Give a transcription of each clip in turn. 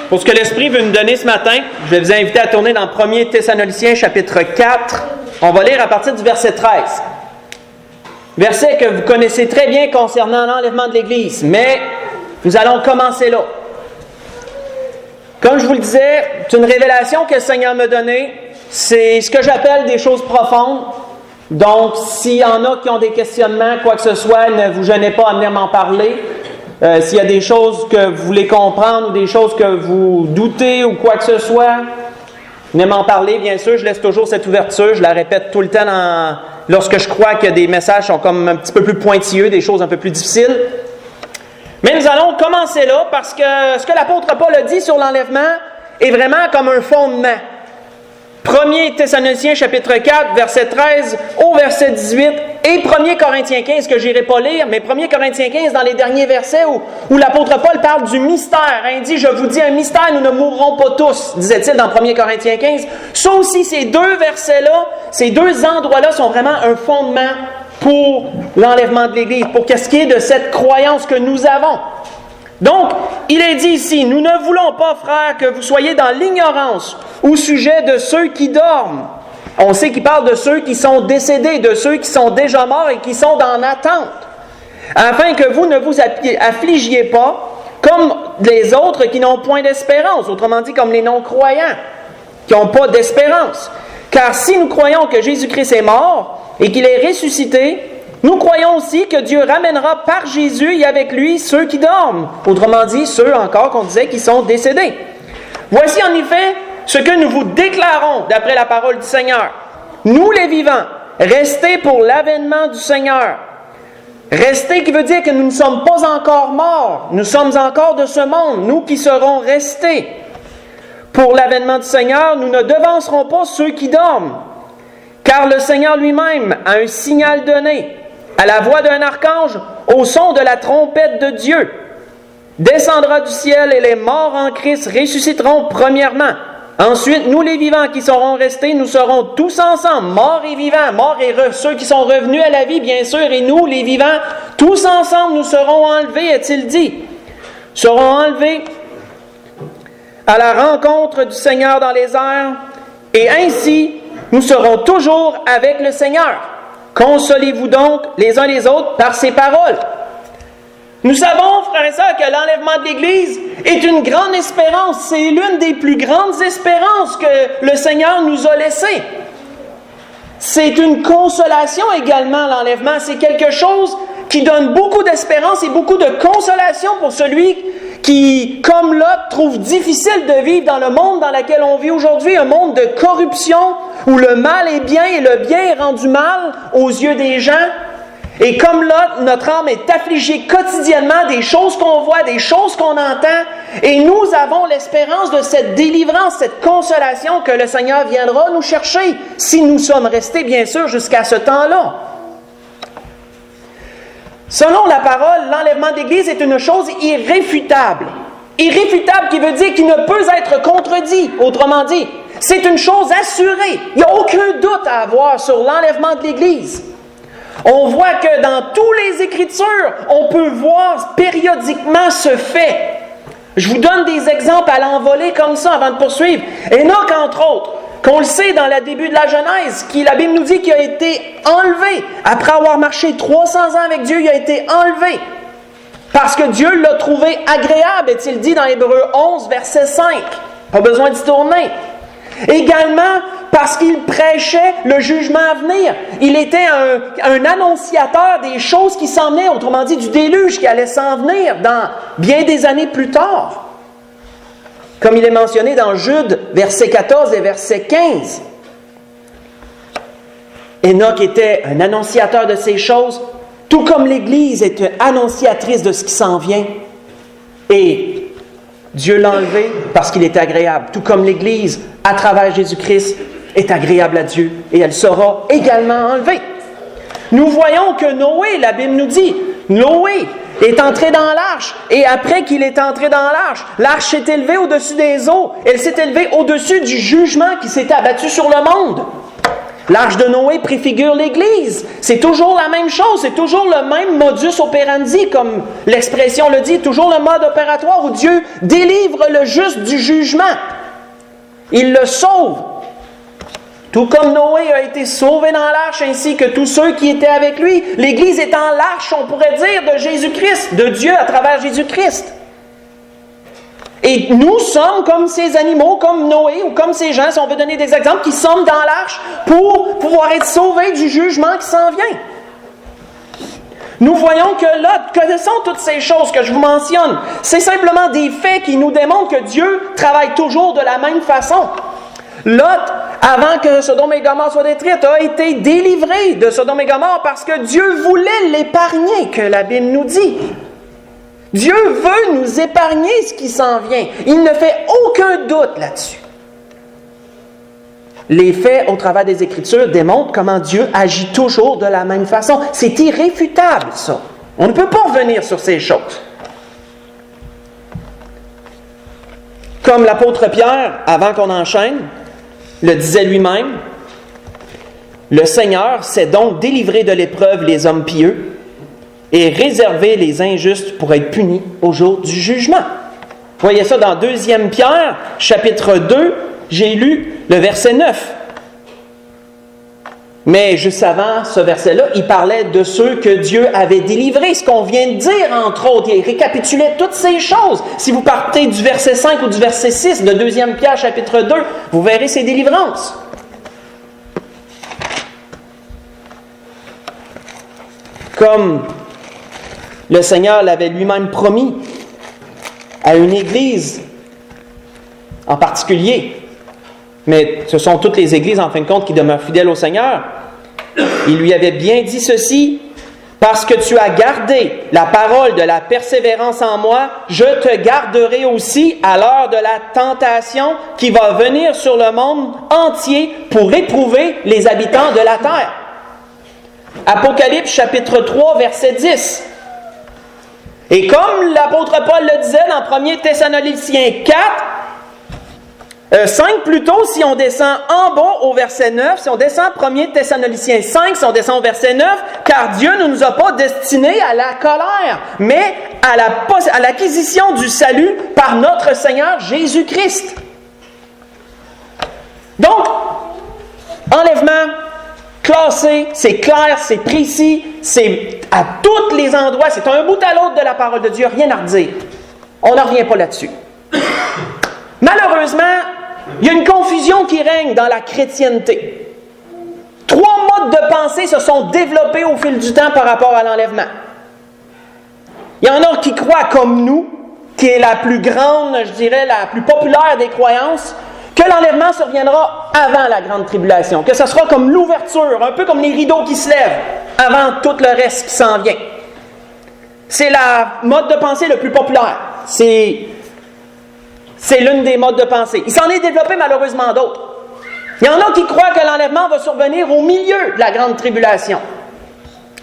pour ce que l'Esprit veut nous donner ce matin, je vais vous inviter à tourner dans 1 Thessaloniciens chapitre 4. On va lire à partir du verset 13. Verset que vous connaissez très bien concernant l'enlèvement de l'Église, mais nous allons commencer là. Comme je vous le disais, c'est une révélation que le Seigneur m'a donnée. C'est ce que j'appelle des choses profondes. Donc, s'il y en a qui ont des questionnements, quoi que ce soit, ne vous gênez pas à venir m'en parler. S'il y a des choses que vous voulez comprendre ou des choses que vous doutez ou quoi que ce soit, venez m'en parler, bien sûr. Je laisse toujours cette ouverture. Je la répète tout le temps lorsque je crois que des messages sont comme un petit peu plus pointilleux, des choses un peu plus difficiles. Mais nous allons commencer là parce que ce que l'apôtre Paul a dit sur l'enlèvement est vraiment comme un fondement. 1 Thessaloniciens chapitre 4, verset 13 au verset 18 et 1 Corinthiens 15 que je n'irai pas lire, mais 1 Corinthiens 15 dans les derniers versets où l'apôtre Paul parle du mystère. Il dit, je vous dis un mystère, nous ne mourrons pas tous, disait-il dans 1 Corinthiens 15. Ça aussi, ces deux versets-là, ces deux endroits-là sont vraiment un fondement pour l'enlèvement de l'Église, pour ce qui est de cette croyance que nous avons. Donc, il est dit ici, nous ne voulons pas, frères, que vous soyez dans l'ignorance au sujet de ceux qui dorment. On sait qu'il parle de ceux qui sont décédés, de ceux qui sont déjà morts et qui sont en attente, afin que vous ne vous affligiez pas comme les autres qui n'ont point d'espérance, autrement dit comme les non-croyants, qui n'ont pas d'espérance. Car si nous croyons que Jésus-Christ est mort et qu'il est ressuscité, nous croyons aussi que Dieu ramènera par Jésus et avec lui ceux qui dorment. Autrement dit, ceux encore qu'on disait qui sont décédés. Voici en effet ce que nous vous déclarons d'après la parole du Seigneur. Nous les vivants, restez pour l'avènement du Seigneur. Restez qui veut dire que nous ne sommes pas encore morts. Nous sommes encore de ce monde, nous qui serons restés. Pour l'avènement du Seigneur, nous ne devancerons pas ceux qui dorment. Car le Seigneur lui-même a un signal donné, à la voix d'un archange, au son de la trompette de Dieu. Descendra du ciel et les morts en Christ ressusciteront premièrement. Ensuite, nous les vivants qui serons restés, nous serons tous ensemble, morts et vivants, ceux qui sont revenus à la vie, bien sûr, et nous, les vivants, tous ensemble, nous serons enlevés, est-il dit. Serons enlevés à la rencontre du Seigneur dans les airs, et ainsi, nous serons toujours avec le Seigneur. Consolez-vous donc les uns les autres par ces paroles. Nous savons, frères et sœurs, que l'enlèvement de l'Église est une grande espérance. C'est l'une des plus grandes espérances que le Seigneur nous a laissées. C'est une consolation également, l'enlèvement. C'est quelque chose qui donne beaucoup d'espérance et beaucoup de consolation pour celui qui, comme Lot, trouve difficile de vivre dans le monde dans lequel on vit aujourd'hui, un monde de corruption, où le mal est bien et le bien est rendu mal aux yeux des gens. Et comme Lot, notre âme est affligée quotidiennement des choses qu'on voit, des choses qu'on entend, et nous avons l'espérance de cette délivrance, cette consolation que le Seigneur viendra nous chercher, si nous sommes restés, bien sûr, jusqu'à ce temps-là. Selon la parole, l'enlèvement de l'Église est une chose irréfutable. Irréfutable qui veut dire qu'il ne peut être contredit, autrement dit. C'est une chose assurée. Il n'y a aucun doute à avoir sur l'enlèvement de l'Église. On voit que dans toutes les Écritures, on peut voir périodiquement ce fait. Je vous donne des exemples à l'envolée comme ça avant de poursuivre. Enoch, entre autres, qu'on le sait dans le début de la Genèse, qui la Bible nous dit qu'il a été enlevé. Après avoir marché 300 ans avec Dieu, il a été enlevé. Parce que Dieu l'a trouvé agréable, est-il dit dans Hébreux 11, verset 5. Pas besoin d'y tourner. Également, parce qu'il prêchait le jugement à venir. Il était un annonciateur des choses qui s'en venaient, autrement dit du déluge qui allait s'en venir dans bien des années plus tard. Comme il est mentionné dans Jude, verset 14 et verset 15. Enoch était un annonciateur de ces choses, tout comme l'Église est une annonciatrice de ce qui s'en vient. Et Dieu l'a enlevé parce qu'il est agréable, tout comme l'Église, à travers Jésus-Christ, est agréable à Dieu et elle sera également enlevée. Nous voyons que Noé, la Bible nous dit, Noé est entré dans l'arche et après qu'il est entré dans l'arche s'est élevée au-dessus des eaux, elle s'est élevée au-dessus du jugement qui s'était abattu sur le monde. L'arche de Noé préfigure l'Église. C'est toujours la même chose, c'est toujours le même modus operandi, comme l'expression le dit, toujours le mode opératoire où Dieu délivre le juste du jugement. Il le sauve. Tout comme Noé a été sauvé dans l'arche, ainsi que tous ceux qui étaient avec lui. L'Église est en l'arche, on pourrait dire, de Jésus-Christ, de Dieu à travers Jésus-Christ. Et nous sommes comme ces animaux, comme Noé, ou comme ces gens, si on veut donner des exemples, qui sommes dans l'arche pour pouvoir être sauvés du jugement qui s'en vient. Nous voyons que Lot, connaissant toutes ces choses que je vous mentionne, c'est simplement des faits qui nous démontrent que Dieu travaille toujours de la même façon. Lot, avant que Sodome et Gomorrhe soient détruites, a été délivré de Sodome et Gomorrhe parce que Dieu voulait l'épargner, que la Bible nous dit. Dieu veut nous épargner ce qui s'en vient. Il ne fait aucun doute là-dessus. Les faits au travers des Écritures démontrent comment Dieu agit toujours de la même façon. C'est irréfutable, ça. On ne peut pas revenir sur ces choses. Comme l'apôtre Pierre, avant qu'on enchaîne, le disait lui-même, « Le Seigneur s'est donc délivré de l'épreuve les hommes pieux, et réserver les injustes pour être punis au jour du jugement. » Vous voyez ça dans 2 Pierre, chapitre 2, j'ai lu le verset 9. Mais juste avant ce verset-là, il parlait de ceux que Dieu avait délivrés, ce qu'on vient de dire, entre autres. Il récapitulait toutes ces choses. Si vous partez du verset 5 ou du verset 6 de 2 Pierre, chapitre 2, vous verrez ces délivrances. Comme le Seigneur l'avait lui-même promis à une Église en particulier, mais ce sont toutes les Églises, en fin de compte, qui demeurent fidèles au Seigneur. Il lui avait bien dit ceci, « Parce que tu as gardé la parole de la persévérance en moi, je te garderai aussi à l'heure de la tentation qui va venir sur le monde entier pour éprouver les habitants de la terre. » Apocalypse chapitre 3, verset 10. Et comme l'apôtre Paul le disait dans 1 Thessaloniciens 5 plutôt, si on descend en bas au verset 9, si on descend 1 Thessaloniciens 5, si on descend au verset 9, car Dieu ne nous a pas destinés à la colère, mais à l'acquisition du salut par notre Seigneur Jésus-Christ. Donc, enlèvement, classé, c'est clair, c'est précis, c'est à tous les endroits, c'est un bout à l'autre de la parole de Dieu, rien à redire. On n'en revient pas là-dessus. Malheureusement, il y a une confusion qui règne dans la chrétienté. 3 modes de pensée se sont développés au fil du temps par rapport à l'enlèvement. Il y en a qui croient comme nous, qui est la plus grande, je dirais, la plus populaire des croyances, que l'enlèvement surviendra avant la grande tribulation, que ce sera comme l'ouverture, un peu comme les rideaux qui se lèvent, avant tout le reste qui s'en vient. C'est la mode de pensée le plus populaire. C'est l'une des modes de pensée. Il s'en est développé malheureusement d'autres. Il y en a qui croient que l'enlèvement va survenir au milieu de la grande tribulation.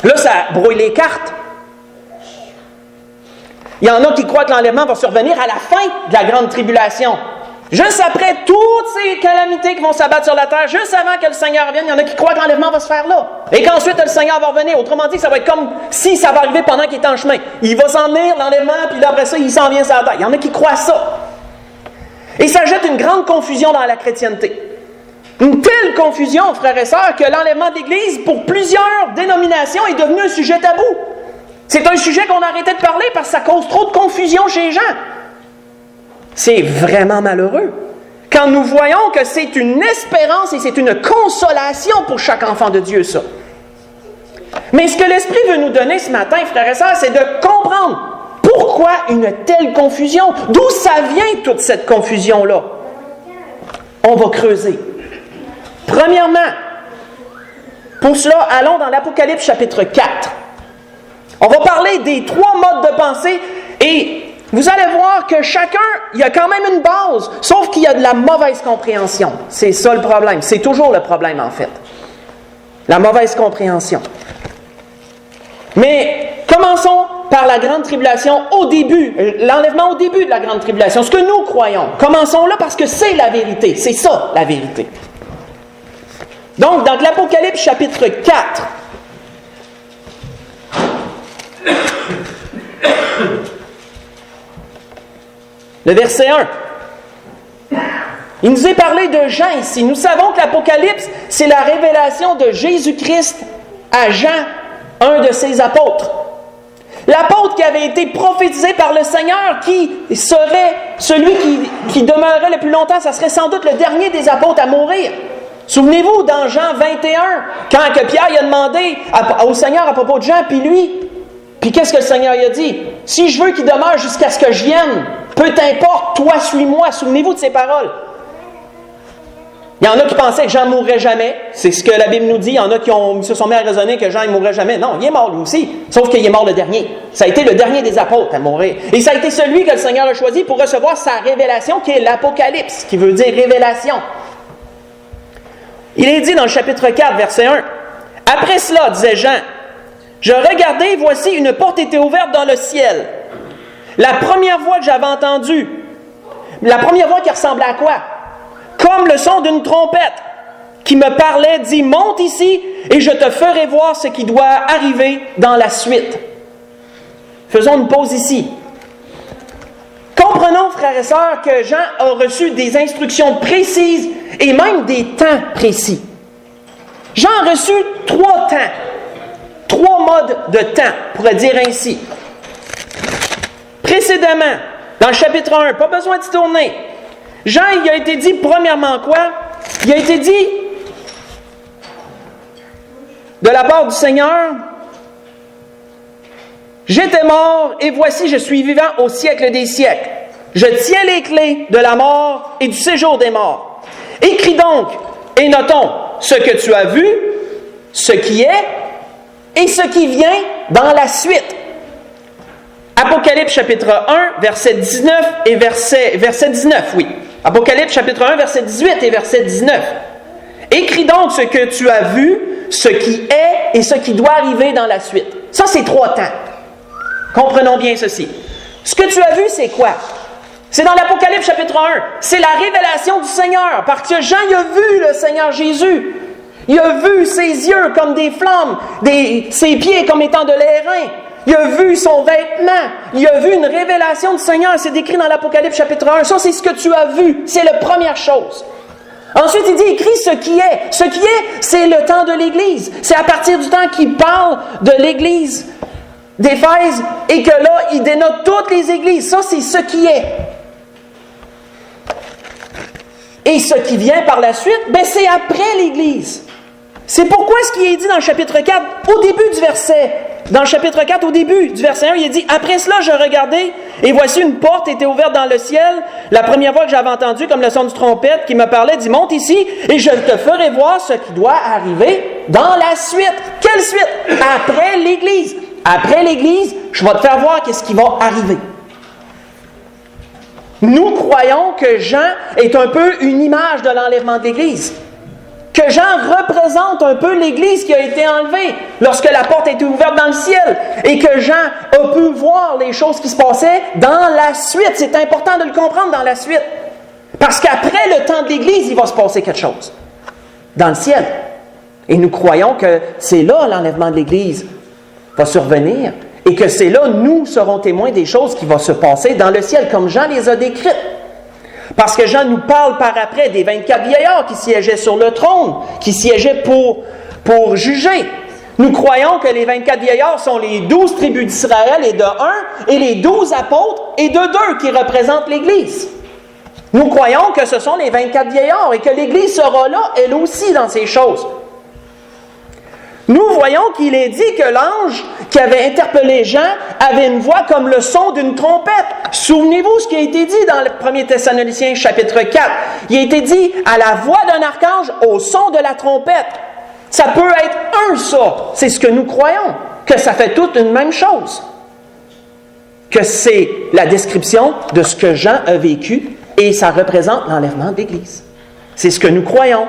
Là, ça brouille les cartes. Il y en a qui croient que l'enlèvement va survenir à la fin de la grande tribulation. Juste après toutes ces calamités qui vont s'abattre sur la terre, juste avant que le Seigneur revienne, il y en a qui croient que l'enlèvement va se faire là. Et qu'ensuite le Seigneur va revenir. Autrement dit, ça va être comme si ça va arriver pendant qu'il est en chemin. Il va s'en venir, l'enlèvement, puis là, après ça, il s'en vient sur la terre. Il y en a qui croient ça. Et ça jette une grande confusion dans la chrétienté. Une telle confusion, frères et sœurs, que l'enlèvement d'Église, pour plusieurs dénominations, est devenu un sujet tabou. C'est un sujet qu'on a arrêté de parler parce que ça cause trop de confusion chez les gens. C'est vraiment malheureux. Quand nous voyons que c'est une espérance et c'est une consolation pour chaque enfant de Dieu, ça. Mais ce que l'Esprit veut nous donner ce matin, frères et sœurs, c'est de comprendre pourquoi une telle confusion. D'où ça vient toute cette confusion-là? On va creuser. Premièrement, pour cela, allons dans l'Apocalypse chapitre 4. On va parler des 3 modes de pensée et vous allez voir que chacun, il y a quand même une base, sauf qu'il y a de la mauvaise compréhension. C'est ça le problème. C'est toujours le problème, en fait. La mauvaise compréhension. Mais commençons par la grande tribulation au début, l'enlèvement au début de la grande tribulation, ce que nous croyons. Commençons là parce que c'est la vérité. C'est ça, la vérité. Donc, dans l'Apocalypse chapitre 4, le verset 1, il nous est parlé de Jean ici. Nous savons que l'Apocalypse, c'est la révélation de Jésus-Christ à Jean, un de ses apôtres. L'apôtre qui avait été prophétisé par le Seigneur, qui serait celui qui demeurerait le plus longtemps, ça serait sans doute le dernier des apôtres à mourir. Souvenez-vous, dans Jean 21, quand que Pierre a demandé au Seigneur à propos de Jean, puis qu'est-ce que le Seigneur lui a dit? « Si je veux qu'il demeure jusqu'à ce que je vienne, peu t'importe, toi suis-moi. » Souvenez-vous de ces paroles. Il y en a qui pensaient que Jean ne mourrait jamais. C'est ce que la Bible nous dit. Il y en a qui se sont mis à raisonner que Jean ne mourrait jamais. Non, il est mort lui aussi. Sauf qu'il est mort le dernier. Ça a été le dernier des apôtres à mourir. Et ça a été celui que le Seigneur a choisi pour recevoir sa révélation, qui est l'Apocalypse, qui veut dire révélation. Il est dit dans le chapitre 4, verset 1. « Après cela, disait Jean, je regardais, voici une porte était ouverte dans le ciel. La première voix que j'avais entendue, la première voix qui ressemblait à quoi? Comme le son d'une trompette qui me parlait, dit, monte ici et je te ferai voir ce qui doit arriver dans la suite. » Faisons une pause ici. Comprenons, frères et sœurs, que Jean a reçu des instructions précises et même des temps précis. Jean a reçu 3 temps, 3 modes de temps, on pourrait dire ainsi. Précédemment, dans le chapitre 1, pas besoin de se tourner. Jean, il a été dit, premièrement quoi? Il a été dit, de la part du Seigneur, « J'étais mort, et voici, je suis vivant au siècle des siècles. Je tiens les clés de la mort et du séjour des morts. Écris donc, et notons, ce que tu as vu, ce qui est, et ce qui vient dans la suite. » Apocalypse chapitre 1, verset 19 et verset 19, oui. Apocalypse chapitre 1, verset 18 et verset 19. Écris donc ce que tu as vu, ce qui est et ce qui doit arriver dans la suite. Ça, c'est 3 temps. Comprenons bien ceci. Ce que tu as vu, c'est quoi? C'est dans l'Apocalypse chapitre 1. C'est la révélation du Seigneur. Parce que Jean, il a vu le Seigneur Jésus. Il a vu ses yeux comme des flammes, ses pieds comme étant de l'airain. Il a vu son vêtement. Il a vu une révélation du Seigneur. C'est décrit dans l'Apocalypse chapitre 1. Ça, c'est ce que tu as vu. C'est la première chose. Ensuite, il dit, écris ce qui est. Ce qui est, c'est le temps de l'Église. C'est à partir du temps qu'il parle de l'Église d'Éphèse et que là, il dénote toutes les églises. Ça, c'est ce qui est. Et ce qui vient par la suite, c'est après l'Église. C'est pourquoi ce qui est dit dans le chapitre 4, au début du verset, dans le chapitre 4, au début du verset 1, il est dit « Après cela, je regardais, et voici une porte était ouverte dans le ciel. La première voix que j'avais entendue, comme le son du trompette, qui me parlait, dit « Monte ici, et je te ferai voir ce qui doit arriver dans la suite. » Quelle suite? Après l'Église. Après l'Église, je vais te faire voir qu'est-ce qui va arriver. Nous croyons que Jean est un peu une image de l'enlèvement de l'Église. Que Jean représente un peu l'Église qui a été enlevée lorsque la porte a été ouverte dans le ciel. Et que Jean a pu voir les choses qui se passaient dans la suite. C'est important de le comprendre dans la suite. Parce qu'après le temps de l'Église, il va se passer quelque chose. Dans le ciel. Et nous croyons que c'est là l'enlèvement de l'Église va survenir. Et que c'est là, nous serons témoins des choses qui vont se passer dans le ciel, comme Jean les a décrites. Parce que Jean nous parle par après des 24 vieillards qui siégeaient sur le trône, qui siégeaient pour juger. Nous croyons que les 24 vieillards sont les 12 tribus d'Israël et de 1, et les 12 apôtres et de 2 qui représentent l'Église. Nous croyons que ce sont les 24 vieillards et que l'Église sera là, elle aussi, dans ces choses. Nous voyons qu'il est dit que l'ange qui avait interpellé Jean avait une voix comme le son d'une trompette. Souvenez-vous ce qui a été dit dans le 1er Thessaloniciens chapitre 4. Il a été dit à la voix d'un archange au son de la trompette. Ça peut être un ça. C'est ce que nous croyons. Que ça fait toute une même chose. Que c'est la description de ce que Jean a vécu et ça représente l'enlèvement de l'Église. C'est ce que nous croyons.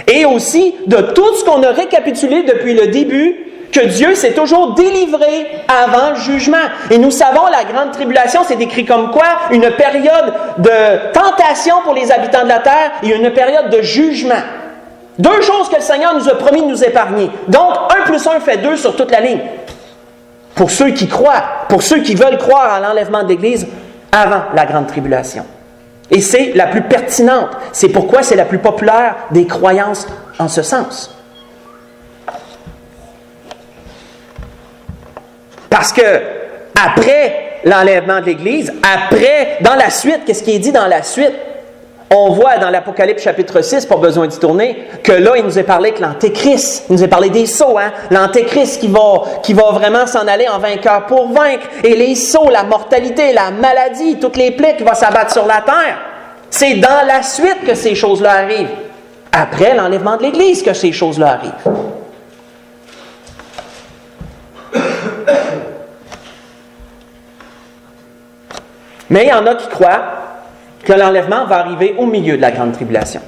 Et aussi de tout ce qu'on a récapitulé depuis le début, que Dieu s'est toujours délivré avant le jugement. Et nous savons, la grande tribulation, c'est décrit comme quoi? Une période de tentation pour les habitants de la terre et une période de jugement. 2 choses que le Seigneur nous a promis de nous épargner. Donc, 1 plus 1 fait 2 sur toute la ligne. Pour ceux qui croient, pour ceux qui veulent croire à l'enlèvement de l'Église avant la grande tribulation. Et c'est la plus pertinente. C'est pourquoi c'est la plus populaire des croyances en ce sens. Parce que, après l'enlèvement de l'Église, dans la suite, qu'est-ce qui est dit dans la suite? On voit dans l'Apocalypse chapitre 6, pas besoin d'y tourner, que là, il nous est parlé que l'Antéchrist, il nous est parlé des sceaux, l'Antéchrist qui va vraiment s'en aller en vainqueur pour vaincre, et les sceaux, la mortalité, la maladie, toutes les plaies qui vont s'abattre sur la terre. C'est dans la suite que ces choses-là arrivent. Après l'enlèvement de l'Église que ces choses-là arrivent. Mais il y en a qui croient que l'enlèvement va arriver au milieu de la grande tribulation.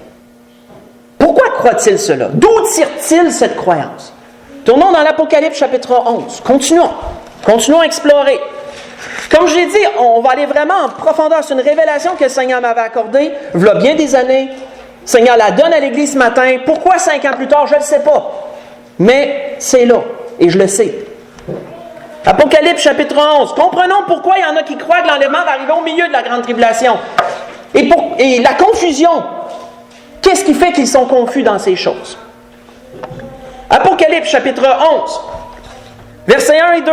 Pourquoi croient-ils cela? D'où tirent-ils cette croyance? Tournons dans l'Apocalypse chapitre 11. Continuons à explorer. Comme je l'ai dit, on va aller vraiment en profondeur. C'est une révélation que le Seigneur m'avait accordée il y a bien des années. Le Seigneur la donne à l'Église ce matin. Pourquoi 5 ans plus tard? Je ne le sais pas. Mais c'est là, et je le sais. Apocalypse chapitre 11. Comprenons pourquoi il y en a qui croient que l'enlèvement va arriver au milieu de la grande tribulation. Et la confusion. Qu'est-ce qui fait qu'ils sont confus dans ces choses? Apocalypse chapitre 11, versets 1 et 2.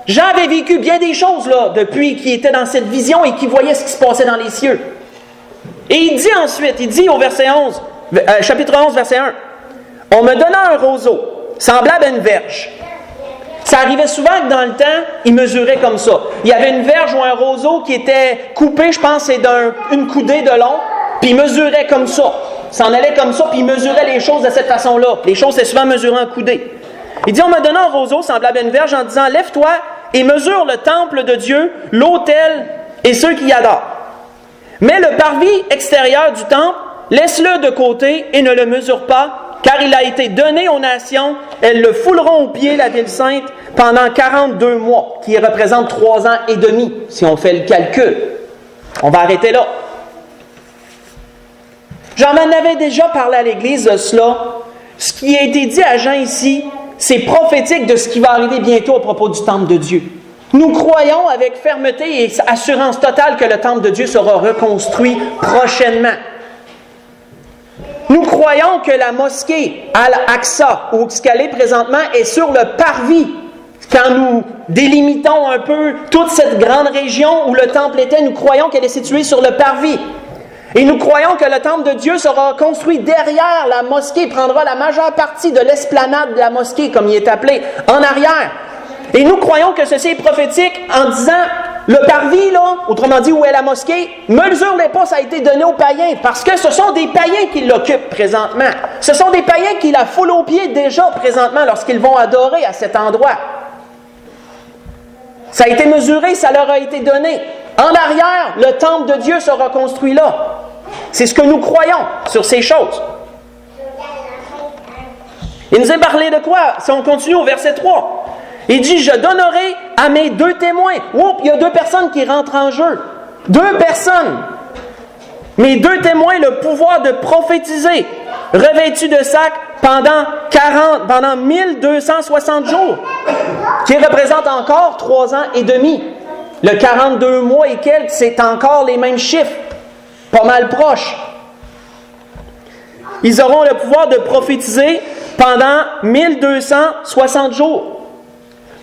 Jean avait vécu bien des choses là, depuis qu'il était dans cette vision et qu'il voyait ce qui se passait dans les cieux. Et il dit ensuite, au verset 11, chapitre 11, verset 1, « On me donna un roseau, semblable à une verge. » Ça arrivait souvent que dans le temps, il mesurait comme ça. Il y avait une verge ou un roseau qui était coupé, je pense, c'est d'une coudée de long, puis il mesurait comme ça. Il s'en allait comme ça, puis il mesurait les choses de cette façon-là. Les choses étaient souvent mesurées en coudée. Il dit, on me donna un roseau semblable à une verge en disant, lève-toi et mesure le temple de Dieu, l'autel et ceux qui y adorent. Mais le parvis extérieur du temple, laisse-le de côté et ne le mesure pas, car il a été donné aux nations, elles le fouleront aux pieds, la ville sainte, pendant 42 mois, qui représente 3 ans et demi, si on fait le calcul. On va arrêter là. J'en avais déjà parlé à l'Église de cela. Ce qui a été dit à Jean ici, c'est prophétique de ce qui va arriver bientôt à propos du temple de Dieu. Nous croyons avec fermeté et assurance totale que le temple de Dieu sera reconstruit prochainement. Nous croyons que la mosquée Al-Aqsa, où ce qu'elle est présentement, est sur le parvis. Quand nous délimitons un peu toute cette grande région où le temple était, nous croyons qu'elle est située sur le parvis. Et nous croyons que le temple de Dieu sera construit derrière la mosquée, prendra la majeure partie de l'esplanade de la mosquée, comme il est appelé, en arrière. Et nous croyons que ceci est prophétique en disant, le parvis, là, autrement dit, où est la mosquée, mesure-les pas, ça a été donné aux païens, parce que ce sont des païens qui l'occupent présentement. Ce sont des païens qui la foulent aux pieds déjà présentement lorsqu'ils vont adorer à cet endroit. Ça a été mesuré, ça leur a été donné. En arrière, le temple de Dieu sera construit là. C'est ce que nous croyons sur ces choses. Il nous est parlé de quoi? Si on continue au verset 3. Il dit, je donnerai à mes 2 témoins. Oups, il y a 2 personnes qui rentrent en jeu. 2 personnes. Mes 2 témoins, le pouvoir de prophétiser, revêtus de sac pendant 1260 jours, qui représente encore 3 ans et demi. Le 42 mois et quelques, c'est encore les mêmes chiffres, pas mal proches. Ils auront le pouvoir de prophétiser pendant 1260 jours.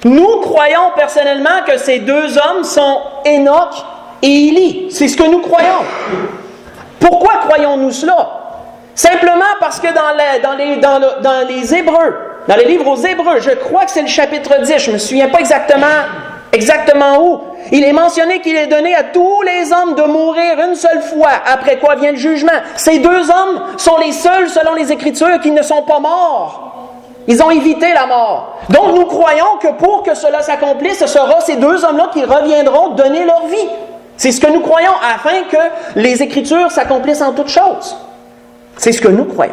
Nous croyons personnellement que ces 2 hommes sont Enoch et Élie. C'est ce que nous croyons. Pourquoi croyons-nous cela? Simplement parce que dans les Hébreux, dans les livres aux Hébreux, je crois que c'est le chapitre 10, je ne me souviens pas exactement où, il est mentionné qu'il est donné à tous les hommes de mourir une seule fois, après quoi vient le jugement. Ces 2 hommes sont les seuls, selon les Écritures, qui ne sont pas morts. Ils ont évité la mort. Donc nous croyons que pour que cela s'accomplisse, ce sera ces 2 hommes-là qui reviendront donner leur vie. C'est ce que nous croyons, afin que les Écritures s'accomplissent en toutes choses. C'est ce que nous croyons.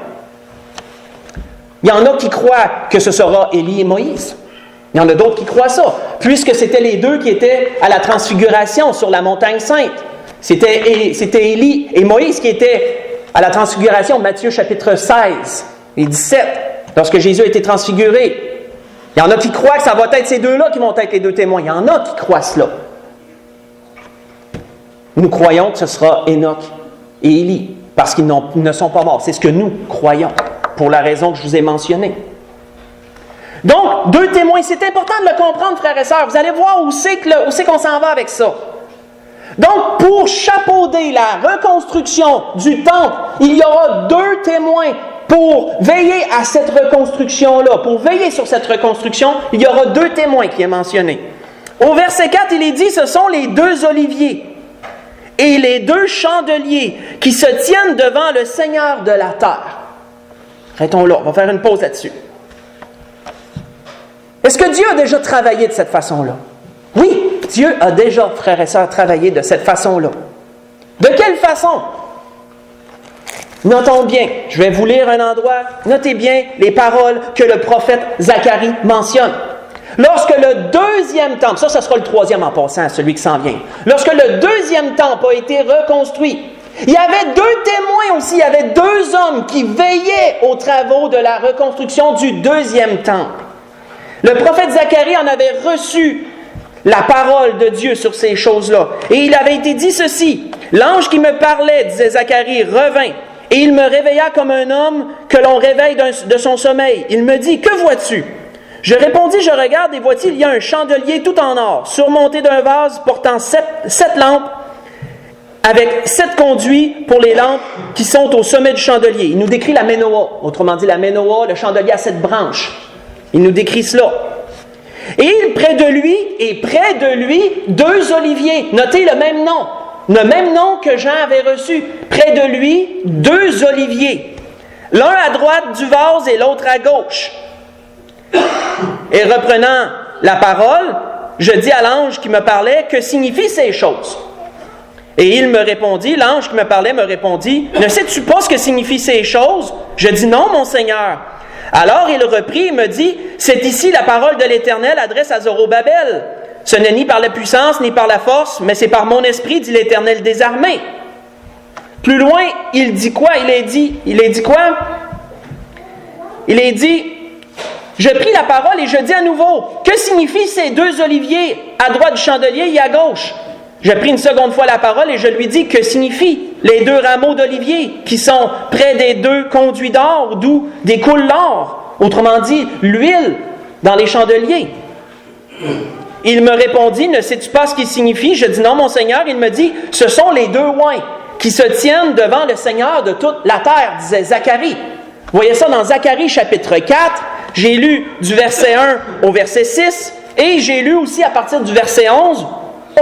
Il y en a qui croient que ce sera Élie et Moïse. Il y en a d'autres qui croient ça, puisque c'était les 2 qui étaient à la transfiguration sur la montagne sainte. C'était Élie et Moïse qui étaient à la transfiguration, Matthieu chapitre 16 et 17, lorsque Jésus a été transfiguré. Il y en a qui croient que ça va être ces deux-là qui vont être les deux témoins. Il y en a qui croient cela. Nous croyons que ce sera Enoch et Élie, parce qu'ils ne sont pas morts. C'est ce que nous croyons, pour la raison que je vous ai mentionnée. Donc, deux témoins, c'est important de le comprendre, frères et sœurs. Vous allez voir où c'est qu'on s'en va avec ça. Donc, pour chapeauder la reconstruction du temple, il y aura deux témoins pour veiller à cette reconstruction-là. Pour veiller sur cette reconstruction, il y aura deux témoins qui est mentionné. Au verset 4, il est dit, ce sont les deux oliviers et les deux chandeliers qui se tiennent devant le Seigneur de la terre. Arrêtons là, on va faire une pause là-dessus. Est-ce que Dieu a déjà travaillé de cette façon-là? Oui, Dieu a déjà, frères et sœurs, travaillé de cette façon-là. De quelle façon? Notons bien, je vais vous lire un endroit, notez bien les paroles que le prophète Zacharie mentionne. Lorsque le deuxième temple, ça sera le troisième en passant, celui qui s'en vient. Lorsque le deuxième temple a été reconstruit, il y avait deux témoins aussi, il y avait deux hommes qui veillaient aux travaux de la reconstruction du deuxième temple. Le prophète Zacharie en avait reçu la parole de Dieu sur ces choses-là. Et il avait été dit ceci, « L'ange qui me parlait, disait Zacharie, revint, et il me réveilla comme un homme que l'on réveille de son sommeil. Il me dit, « Que vois-tu? » Je répondis, « Je regarde, et voici, il y a un chandelier tout en or, surmonté d'un vase portant sept lampes, avec 7 conduits pour les lampes qui sont au sommet du chandelier. » Il nous décrit la ménoa, autrement dit la ménoa, le chandelier à 7 branches. Il nous décrit cela. Et près de lui, deux oliviers. Notez le même nom que Jean avait reçu. Près de lui, deux oliviers. L'un à droite du vase et l'autre à gauche. Et reprenant la parole, je dis à l'ange qui me parlait, que signifient ces choses? Et il me répondit, l'ange qui me parlait me répondit, ne sais-tu pas ce que signifient ces choses? Je dis non, mon Seigneur. Alors il reprit et me dit, c'est ici la parole de l'Éternel adresse à Zorobabel. Ce n'est ni par la puissance ni par la force, mais c'est par mon esprit, dit l'Éternel des armées. Plus loin, il dit quoi? Il est dit quoi? Il est dit, je pris la parole et je dis à nouveau, que signifient ces deux oliviers à droite du chandelier et à gauche? Je pris une seconde fois la parole et je lui dis que signifient les deux rameaux d'olivier qui sont près des deux conduits d'or d'où découle l'or, autrement dit l'huile dans les chandeliers. Il me répondit, ne sais-tu pas ce qu'ils signifient? Je dis non, mon Seigneur. Il me dit, ce sont les deux oins qui se tiennent devant le Seigneur de toute la terre, disait Zacharie. Vous voyez ça dans Zacharie chapitre 4. J'ai lu du verset 1 au verset 6 et j'ai lu aussi à partir du verset 11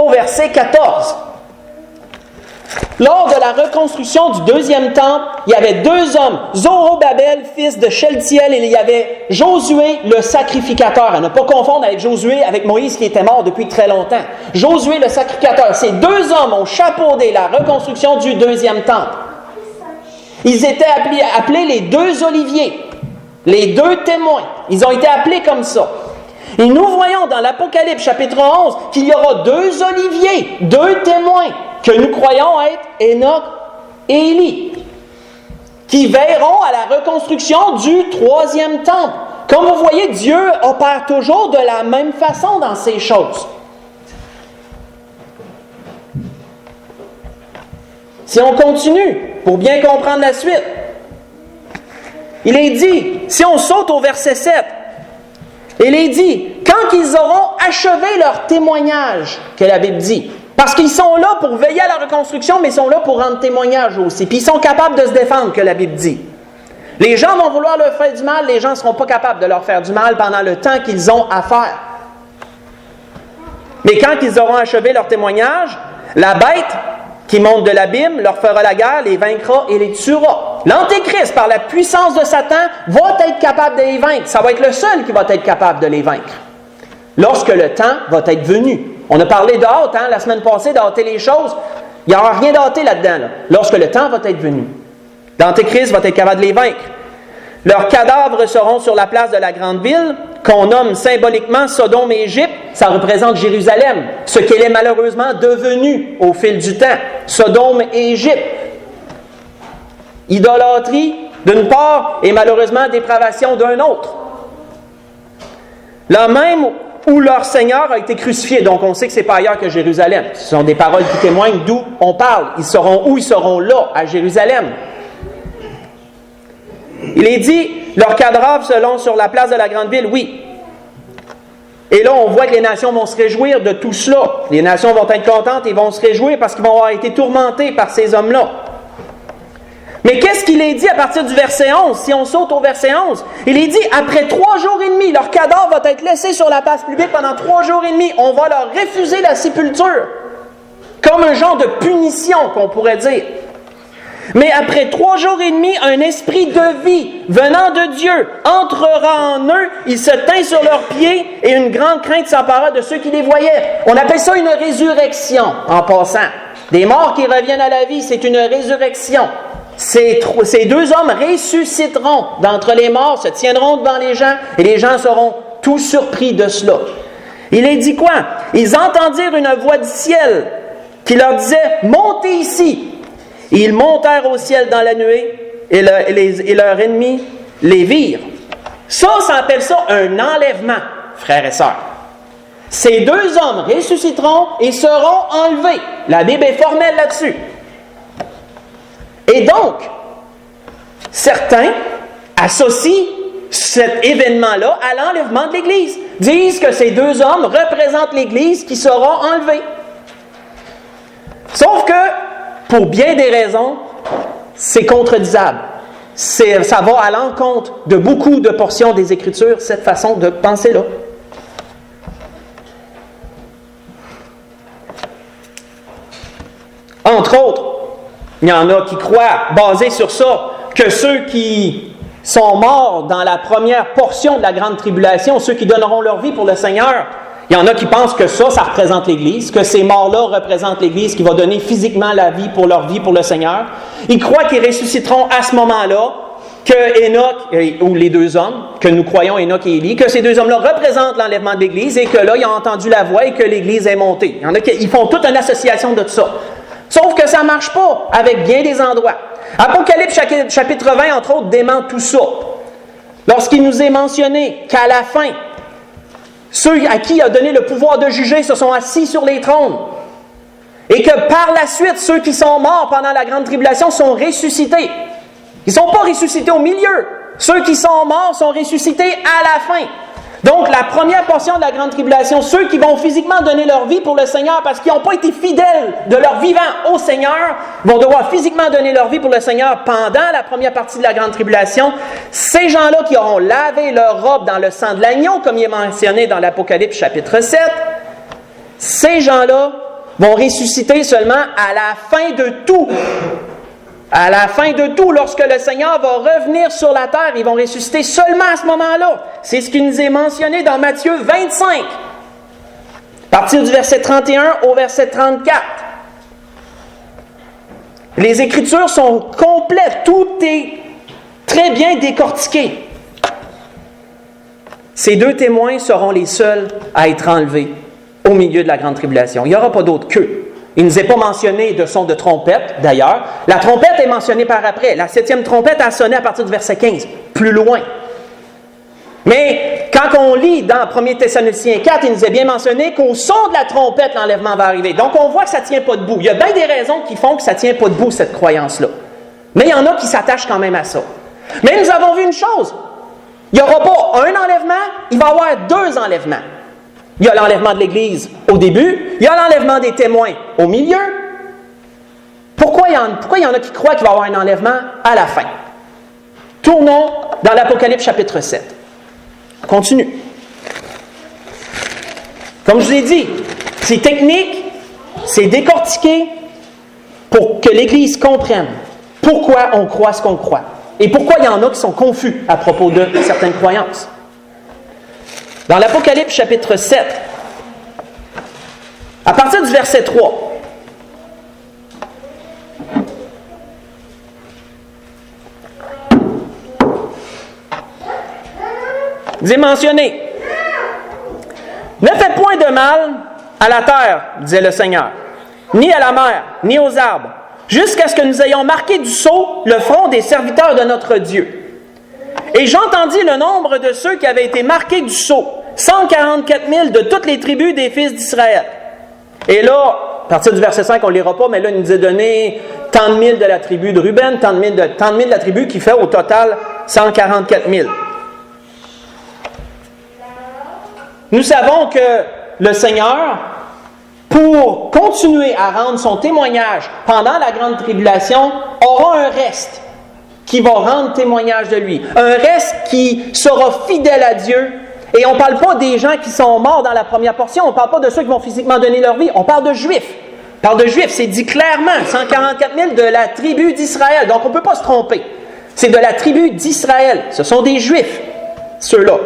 au verset 14. Lors de la reconstruction du deuxième temple, il y avait deux hommes, Zorobabel, fils de Sheltiel, et il y avait Josué, le sacrificateur. À ne pas confondre avec Josué, avec Moïse qui était mort depuis très longtemps. Josué, le sacrificateur. Ces deux hommes ont chapeaudé la reconstruction du deuxième temple. Ils étaient appelés les deux oliviers, les deux témoins. Ils ont été appelés comme ça. Et nous voyons dans l'Apocalypse chapitre 11 qu'il y aura deux oliviers, deux témoins que nous croyons être Enoch et Élie, qui veilleront à la reconstruction du troisième temple. Comme vous voyez, Dieu opère toujours de la même façon dans ces choses. Si on continue, pour bien comprendre la suite, il est dit, si on saute au verset 7, il est dit, quand ils auront achevé leur témoignage, que la Bible dit, parce qu'ils sont là pour veiller à la reconstruction, mais ils sont là pour rendre témoignage aussi. Puis ils sont capables de se défendre, que la Bible dit. Les gens vont vouloir leur faire du mal, les gens ne seront pas capables de leur faire du mal pendant le temps qu'ils ont à faire. Mais quand ils auront achevé leur témoignage, la bête qui monte de l'abîme leur fera la guerre, les vaincra et les tuera. L'Antéchrist, par la puissance de Satan, va être capable de les vaincre. Ça va être le seul qui va être capable de les vaincre. Lorsque le temps va être venu. On a parlé de hâte, la semaine passée, d'hâter les choses. Il n'y aura rien d'hâté là-dedans. Là. Lorsque le temps va être venu. L'Antéchrist va être capable de les vaincre. Leurs cadavres seront sur la place de la grande ville, qu'on nomme symboliquement Sodome et Égypte. Ça représente Jérusalem, ce qu'elle est malheureusement devenue au fil du temps. Sodome et Égypte. idolâtrie d'une part et malheureusement dépravation d'un autre. Là même où leur Seigneur a été crucifié, donc on sait que ce n'est pas ailleurs que Jérusalem. Ce sont des paroles qui témoignent d'où on parle. Ils seront où? Ils seront là, à Jérusalem. Il est dit, leurs cadavres seront sur la place de la grande ville, oui. Et là, on voit que les nations vont se réjouir de tout cela. Les nations vont être contentes et vont se réjouir parce qu'ils vont avoir été tourmentés par ces hommes-là. Mais qu'est-ce qu'il est dit à partir du verset 11? Si on saute au verset 11, il est dit, après 3 jours et demi, leur cadavre va être laissé sur la place publique pendant 3 jours et demi. On va leur refuser la sépulture. Comme un genre de punition, qu'on pourrait dire. Mais après 3 jours et demi, un esprit de vie venant de Dieu entrera en eux, il se tint sur leurs pieds et une grande crainte s'empara de ceux qui les voyaient. On appelle ça une résurrection, en passant. Des morts qui reviennent à la vie, c'est une résurrection. Ces 2 hommes ressusciteront d'entre les morts, se tiendront devant les gens et les gens seront tous surpris de cela. Il est dit quoi? Ils entendirent une voix du ciel qui leur disait « Montez ici ». Ils montèrent au ciel dans la nuée et leurs ennemis les virent. Ça appelle ça un enlèvement, frères et sœurs. Ces 2 hommes ressusciteront et seront enlevés. La Bible est formelle là-dessus. Et donc, certains associent cet événement-là à l'enlèvement de l'Église. Disent que ces 2 hommes représentent l'Église qui sera enlevée. Sauf que, pour bien des raisons, c'est contredisable. Ça va à l'encontre de beaucoup de portions des Écritures, cette façon de penser-là. Entre autres, il y en a qui croient, basés sur ça, que ceux qui sont morts dans la première portion de la grande tribulation, ceux qui donneront leur vie pour le Seigneur, il y en a qui pensent que ça représente l'Église, que ces morts-là représentent l'Église qui va donner physiquement la vie pour le Seigneur. Ils croient qu'ils ressusciteront à ce moment-là, que Enoch, ou les 2 hommes, que nous croyons Enoch et Élie, que ces 2 hommes-là représentent l'enlèvement de l'Église et que là, ils ont entendu la voix et que l'Église est montée. Il y en a qui font toute une association de tout ça. Sauf que ça ne marche pas avec bien des endroits. Apocalypse chapitre 20, entre autres, dément tout ça. Lorsqu'il nous est mentionné qu'à la fin, ceux à qui il a donné le pouvoir de juger se sont assis sur les trônes. Et que par la suite, ceux qui sont morts pendant la grande tribulation sont ressuscités. Ils ne sont pas ressuscités au milieu. Ceux qui sont morts sont ressuscités à la fin. Donc, la première portion de la grande tribulation, ceux qui vont physiquement donner leur vie pour le Seigneur parce qu'ils n'ont pas été fidèles de leur vivant au Seigneur, vont devoir physiquement donner leur vie pour le Seigneur pendant la première partie de la grande tribulation. Ces gens-là qui auront lavé leur robe dans le sang de l'agneau, comme il est mentionné dans l'Apocalypse chapitre 7, ces gens-là vont ressusciter seulement à la fin de tout. À la fin de tout, lorsque le Seigneur va revenir sur la terre, ils vont ressusciter seulement à ce moment-là. C'est ce qui nous est mentionné dans Matthieu 25, à partir du verset 31 au verset 34. Les Écritures sont complètes, tout est très bien décortiqué. Ces 2 témoins seront les seuls à être enlevés au milieu de la grande tribulation. Il n'y aura pas d'autre qu'eux. Il ne nous est pas mentionné de son de trompette, d'ailleurs. La trompette est mentionnée par après. La 7e trompette a sonné à partir du verset 15, plus loin. Mais quand on lit dans 1 Thessaloniciens 4, il nous est bien mentionné qu'au son de la trompette, l'enlèvement va arriver. Donc on voit que ça ne tient pas debout. Il y a bien des raisons qui font que ça ne tient pas debout, cette croyance-là. Mais il y en a qui s'attachent quand même à ça. Mais nous avons vu une chose. Il n'y aura pas un enlèvement, il va y avoir 2 enlèvements. Il y a l'enlèvement de l'Église au début, il y a l'enlèvement des témoins au milieu. Pourquoi il y en a qui croient qu'il va y avoir un enlèvement à la fin? Tournons dans l'Apocalypse chapitre 7. On continue. Comme je vous ai dit, c'est technique, c'est décortiqué pour que l'Église comprenne pourquoi on croit ce qu'on croit. Et pourquoi il y en a qui sont confus à propos de certaines croyances. Dans l'Apocalypse chapitre 7, à partir du verset 3, il est mentionné « Ne faites point de mal à la terre, disait le Seigneur, ni à la mer, ni aux arbres, jusqu'à ce que nous ayons marqué du sceau le front des serviteurs de notre Dieu. Et j'entendis le nombre de ceux qui avaient été marqués du sceau, 144 000 de toutes les tribus des fils d'Israël. Et là, à partir du verset 5, on ne le lira pas, mais là, il nous est donné tant de mille de la tribu de Ruben, tant de mille de la tribu, qui fait au total 144 000. Nous savons que le Seigneur, pour continuer à rendre son témoignage pendant la grande tribulation, aura un reste qui va rendre témoignage de lui. Un reste qui sera fidèle à Dieu. Et on ne parle pas des gens qui sont morts dans la première portion, on ne parle pas de ceux qui vont physiquement donner leur vie, on parle de Juifs. On parle de Juifs, c'est dit clairement, 144 000 de la tribu d'Israël. Donc on ne peut pas se tromper. C'est de la tribu d'Israël. Ce sont des Juifs, ceux-là.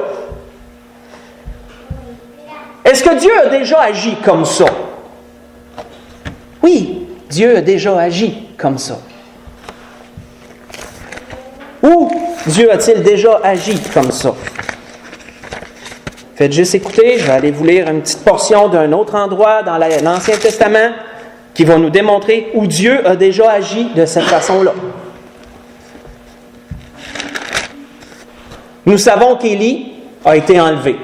Est-ce que Dieu a déjà agi comme ça? Oui, Dieu a déjà agi comme ça. Où Dieu a-t-il déjà agi comme ça? Faites juste écouter, je vais aller vous lire une petite portion d'un autre endroit dans l'Ancien Testament qui va nous démontrer où Dieu a déjà agi de cette façon-là. Nous savons qu'Élie a été enlevé.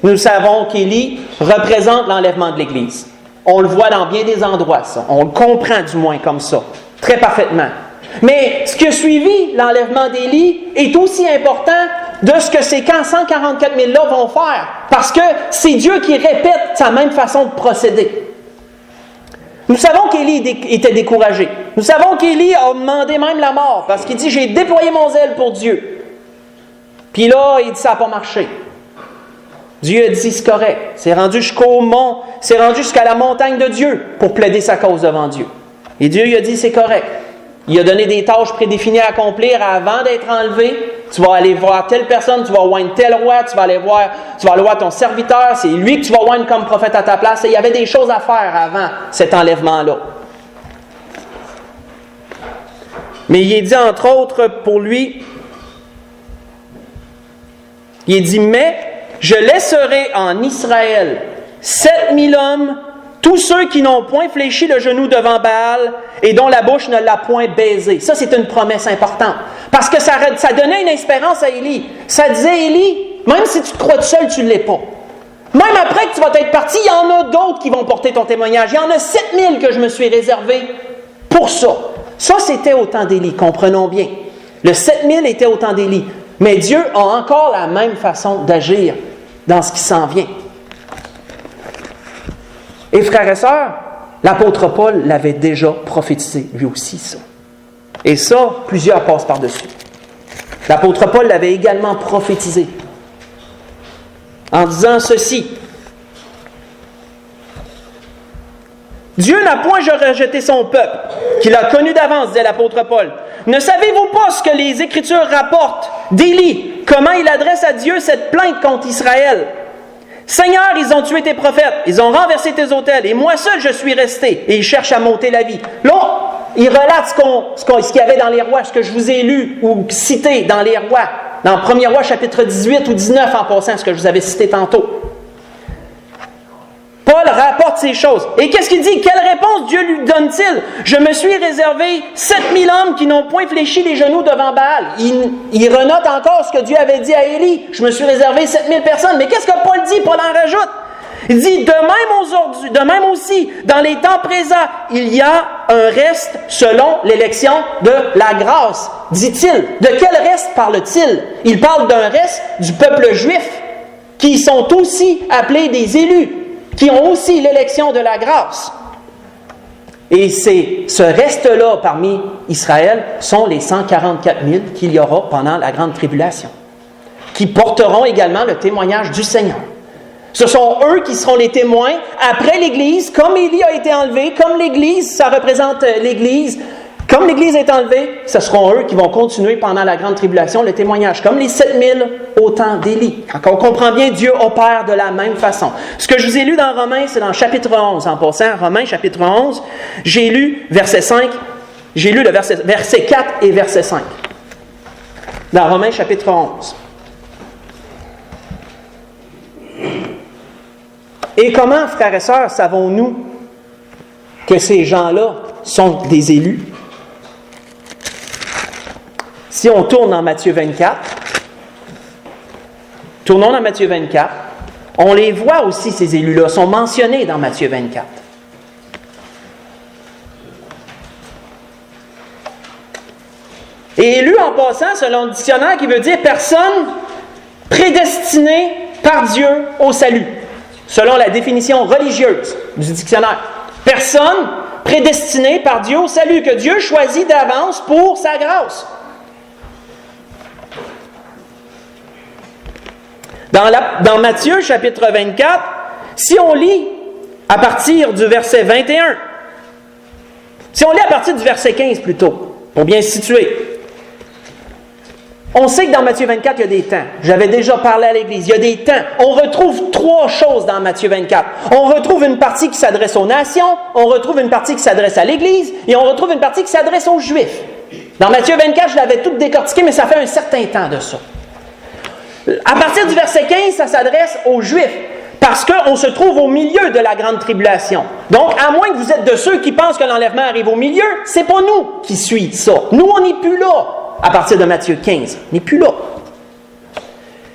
Nous savons qu'Élie représente l'enlèvement de l'Église. On le voit dans bien des endroits, ça. On le comprend du moins comme ça, très parfaitement. Mais ce qui a suivi l'enlèvement d'Élie est aussi important de ce que ces 144 000-là vont faire. Parce que c'est Dieu qui répète sa même façon de procéder. Nous savons qu'Élie était découragé. Nous savons qu'Élie a demandé même la mort. Parce qu'il dit, j'ai déployé mon zèle pour Dieu. Puis là, il dit, ça n'a pas marché. Dieu a dit, c'est correct. C'est rendu jusqu'au mont, c'est rendu jusqu'à la montagne de Dieu pour plaider sa cause devant Dieu. Et Dieu lui a dit, c'est correct. Il a donné des tâches prédéfinies à accomplir avant d'être enlevé. Tu vas aller voir telle personne, tu vas oindre tel roi, tu vas aller voir ton serviteur, c'est lui que tu vas oindre comme prophète à ta place. Et il y avait des choses à faire avant cet enlèvement-là. Mais il est dit, entre autres, pour lui, il est dit, mais je laisserai en Israël 7000 hommes, tous ceux qui n'ont point fléchi le genou devant Baal et dont la bouche ne l'a point baisé. Ça, c'est une promesse importante. Parce que ça donnait une espérance à Élie. Ça disait, Élie, même si tu te crois tout seul, tu ne l'es pas. Même après que tu vas être parti, il y en a d'autres qui vont porter ton témoignage. Il y en a 7000 que je me suis réservé pour ça. Ça, c'était au temps d'Élie, comprenons bien. Le 7000 était au temps d'Élie. Mais Dieu a encore la même façon d'agir dans ce qui s'en vient. Et frères et sœurs, l'apôtre Paul l'avait déjà prophétisé, lui aussi, ça. Et ça, plusieurs passent par-dessus. L'apôtre Paul l'avait également prophétisé en disant ceci. Dieu n'a point rejeté son peuple, qu'il a connu d'avance, disait l'apôtre Paul. Ne savez-vous pas ce que les Écritures rapportent d'Élie, comment il adresse à Dieu cette plainte contre Israël? Seigneur, ils ont tué tes prophètes, ils ont renversé tes autels, et moi seul je suis resté, et ils cherchent à m'ôter la vie. Là, il relate ce qu'il y avait dans les rois, ce que je vous ai lu ou cité dans les rois, dans 1er roi chapitre 18 ou 19 en passant, ce que je vous avais cité tantôt. Paul rapporte ces choses. Et qu'est-ce qu'il dit? Quelle réponse Dieu lui donne-t-il? Je me suis réservé 7000 hommes qui n'ont point fléchi les genoux devant Baal. Il renote encore ce que Dieu avait dit à Élie. Je me suis réservé 7000 personnes. Mais qu'est-ce que Paul dit? Paul en rajoute. Il dit, de même aussi, dans les temps présents, il y a un reste selon l'élection de la grâce, dit-il. De quel reste parle-t-il? Il parle d'un reste du peuple juif, qui sont aussi appelés des élus, qui ont aussi l'élection de la grâce. Et c'est ce reste-là parmi Israël sont les 144 000 qu'il y aura pendant la grande tribulation, qui porteront également le témoignage du Seigneur. Ce sont eux qui seront les témoins après l'Église, comme Élie a été enlevé, comme l'Église, ça représente l'Église, comme l'Église est enlevée, ce seront eux qui vont continuer pendant la grande tribulation le témoignage, comme les 7000 au temps d'Élie. Quand on comprend bien, Dieu opère de la même façon. Ce que je vous ai lu dans Romains, c'est dans chapitre 11, en passant, Romains chapitre 11, j'ai lu verset 5, j'ai lu le verset 4 et verset 5. Dans Romains chapitre 11. Et comment, frères et sœurs, savons-nous que ces gens-là sont des élus. Si on tourne dans Matthieu 24, tournons dans Matthieu 24, on les voit aussi, ces élus-là, sont mentionnés dans Matthieu 24. Et élu en passant, selon le dictionnaire, qui veut dire personne prédestinée par Dieu au salut, selon la définition religieuse du dictionnaire. Personne prédestinée par Dieu au salut, que Dieu choisit d'avance pour sa grâce. Dans Matthieu, chapitre 24, si on lit à partir du verset 21, si on lit à partir du verset 15 plutôt, pour bien se situer, on sait que dans Matthieu 24, il y a des temps. J'avais déjà parlé à l'Église. Il y a des temps. On retrouve trois choses dans Matthieu 24. On retrouve une partie qui s'adresse aux nations, on retrouve une partie qui s'adresse à l'Église, et on retrouve une partie qui s'adresse aux Juifs. Dans Matthieu 24, je l'avais tout décortiqué, mais ça fait un certain temps de ça. À partir du verset 15, ça s'adresse aux Juifs, parce qu'on se trouve au milieu de la grande tribulation. Donc, à moins que vous êtes de ceux qui pensent que l'enlèvement arrive au milieu, c'est pas nous qui suit ça. Nous, on n'est plus là. À partir de Matthieu 15. On n'est plus là.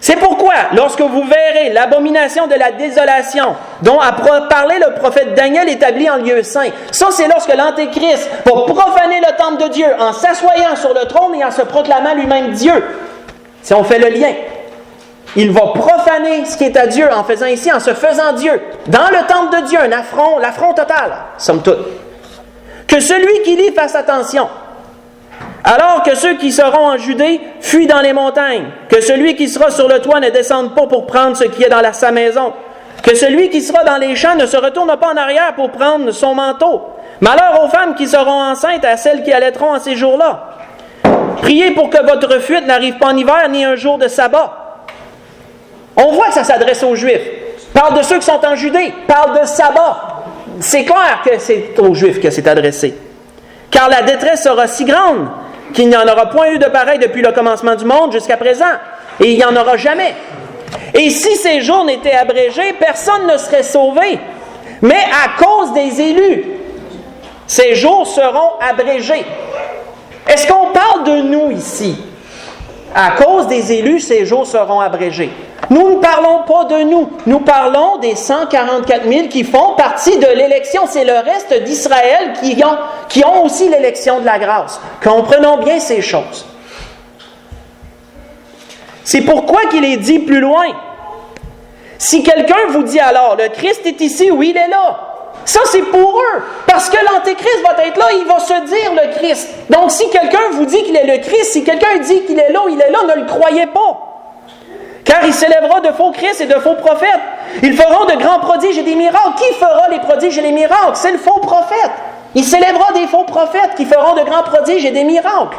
C'est pourquoi, lorsque vous verrez l'abomination de la désolation dont a parlé le prophète Daniel établi en lieu saint, ça c'est lorsque l'Antéchrist va profaner le temple de Dieu en s'assoyant sur le trône et en se proclamant lui-même Dieu. Si on fait le lien, il va profaner ce qui est à Dieu en faisant ici, en se faisant Dieu. Dans le temple de Dieu, l'affront total, somme toute. Que celui qui lit fasse attention. Alors que ceux qui seront en Judée fuient dans les montagnes, que celui qui sera sur le toit ne descende pas pour prendre ce qui est dans sa maison, que celui qui sera dans les champs ne se retourne pas en arrière pour prendre son manteau. Malheur aux femmes qui seront enceintes, à celles qui allaiteront en ces jours-là. Priez pour que votre fuite n'arrive pas en hiver ni un jour de sabbat. On voit que ça s'adresse aux Juifs. Parle de ceux qui sont en Judée, parle de sabbat. C'est clair que c'est aux Juifs que c'est adressé. Car la détresse sera si grande qu'il n'y en aura point eu de pareil depuis le commencement du monde jusqu'à présent, et il n'y en aura jamais. Et si ces jours n'étaient abrégés, personne ne serait sauvé. Mais à cause des élus, ces jours seront abrégés. Est-ce qu'on parle de nous ici? À cause des élus, ces jours seront abrégés. Nous ne parlons pas de nous. Nous parlons des 144 000 qui font partie de l'élection. C'est le reste d'Israël qui ont aussi l'élection de la grâce. Comprenons bien ces choses. C'est pourquoi qu'il est dit plus loin. Si quelqu'un vous dit alors, le Christ est ici ou il est là, ça c'est pour eux. Parce que l'Antéchrist va être là, il va se dire le Christ. Donc si quelqu'un vous dit qu'il est le Christ, si quelqu'un dit qu'il est là ou il est là, ne le croyez pas. Car il s'élèvera de faux Christ et de faux prophètes. Ils feront de grands prodiges et des miracles. Qui fera les prodiges et les miracles? C'est le faux prophète. Il s'élèvera des faux prophètes qui feront de grands prodiges et des miracles.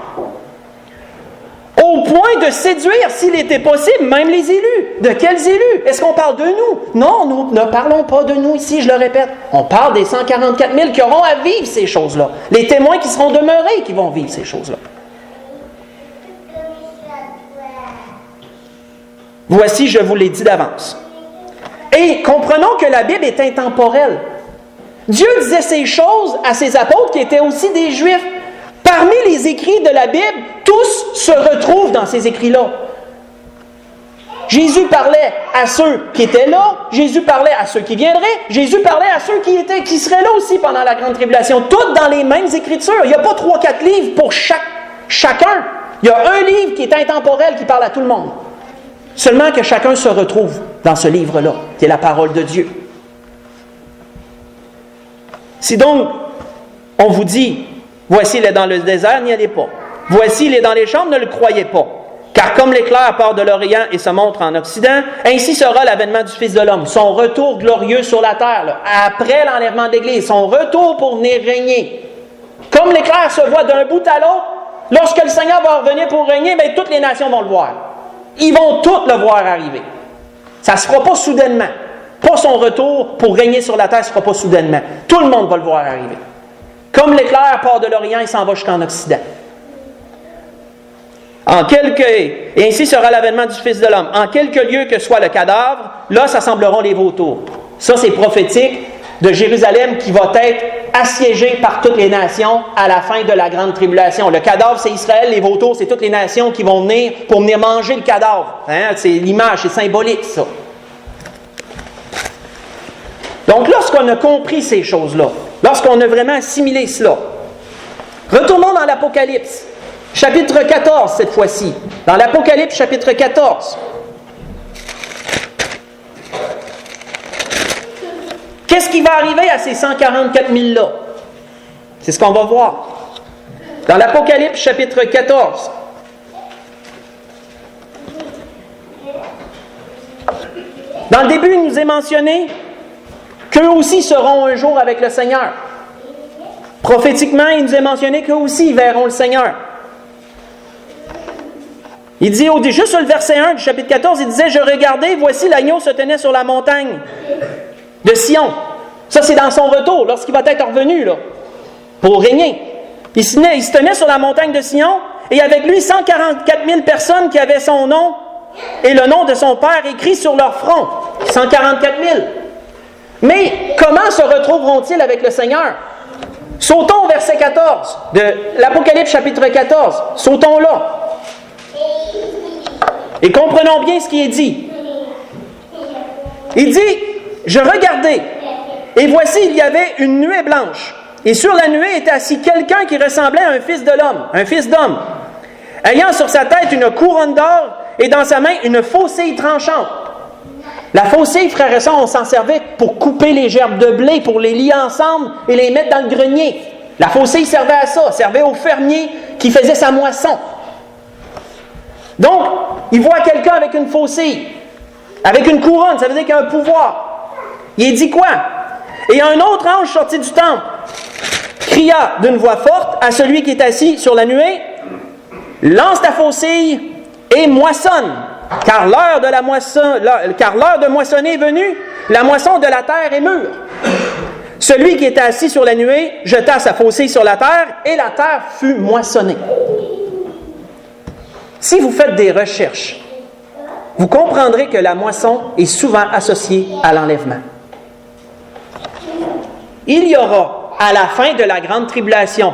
Au point de séduire, s'il était possible, même les élus. De quels élus? Est-ce qu'on parle de nous? Non, nous ne parlons pas de nous ici, je le répète. On parle des 144 000 qui auront à vivre ces choses-là. Les témoins qui seront demeurés qui vont vivre ces choses-là. Voici, je vous l'ai dit d'avance. Et comprenons que la Bible est intemporelle. Dieu disait ces choses à ses apôtres qui étaient aussi des Juifs. Parmi les écrits de la Bible, tous se retrouvent dans ces écrits-là. Jésus parlait à ceux qui étaient là, Jésus parlait à ceux qui viendraient, Jésus parlait à ceux qui seraient là aussi pendant la grande tribulation, toutes dans les mêmes écritures. Il n'y a pas 3-4 livres pour chacun. Il y a un livre qui est intemporel qui parle à tout le monde. Seulement que chacun se retrouve dans ce livre-là, qui est la parole de Dieu. Si donc, on vous dit, voici il est dans le désert, n'y allez pas. Voici il est dans les chambres, ne le croyez pas. Car comme l'éclair part de l'Orient et se montre en Occident, ainsi sera l'avènement du Fils de l'homme, son retour glorieux sur la terre, là, après l'enlèvement de l'Église, son retour pour venir régner. Comme l'éclair se voit d'un bout à l'autre, lorsque le Seigneur va revenir pour régner, bien, toutes les nations vont le voir. Ils vont tous le voir arriver. Ça ne se fera pas soudainement. Pas son retour pour régner sur la terre ne se fera pas soudainement. Tout le monde va le voir arriver. Comme l'éclair part de l'Orient et s'en va jusqu'en Occident. Et ainsi sera l'avènement du Fils de l'homme. En quelque lieu que soit le cadavre, là s'assembleront les vautours. Ça, c'est prophétique de Jérusalem qui va être assiégé par toutes les nations à la fin de la grande tribulation. Le cadavre, c'est Israël, les vautours, c'est toutes les nations qui vont venir pour venir manger le cadavre. Hein? C'est l'image, c'est symbolique, ça. Donc, lorsqu'on a compris ces choses-là, lorsqu'on a vraiment assimilé cela, retournons dans l'Apocalypse, chapitre 14 cette fois-ci. Dans l'Apocalypse, chapitre 14. Qu'est-ce qui va arriver à ces 144 000-là? C'est ce qu'on va voir. Dans l'Apocalypse, chapitre 14. Dans le début, il nous est mentionné qu'eux aussi seront un jour avec le Seigneur. Prophétiquement, il nous est mentionné qu'eux aussi verront le Seigneur. Il dit, juste sur le verset 1 du chapitre 14, il disait « Je regardais, voici l'agneau se tenait sur la montagne de Sion. » Ça, c'est dans son retour, lorsqu'il va être revenu, là, pour régner. Il se tenait sur la montagne de Sion, et avec lui 144 000 personnes qui avaient son nom et le nom de son Père écrit sur leur front. 144 000. Mais comment se retrouveront-ils avec le Seigneur? Sautons au verset 14 de l'Apocalypse chapitre 14. Sautons là. Et comprenons bien ce qui est dit. Il dit, je regardais, et voici il y avait une nuée blanche. Et sur la nuée était assis quelqu'un qui ressemblait à un fils de l'homme, un fils d'homme, ayant sur sa tête une couronne d'or et dans sa main une faucille tranchante. La faucille, frères et sœurs, on s'en servait pour couper les gerbes de blé, pour les lier ensemble et les mettre dans le grenier. La faucille servait à ça, servait au fermier qui faisait sa moisson. Donc, il voit quelqu'un avec une faucille, avec une couronne, ça veut dire qu'il a un pouvoir. Il dit quoi? Et un autre ange sorti du temple cria d'une voix forte à celui qui est assis sur la nuée, « Lance ta faucille et moissonne, car l'heure de moissonner est venue, la moisson de la terre est mûre. » Celui qui était assis sur la nuée jeta sa faucille sur la terre, et la terre fut moissonnée. Si vous faites des recherches, vous comprendrez que la moisson est souvent associée à l'enlèvement. Il y aura, à la fin de la grande tribulation,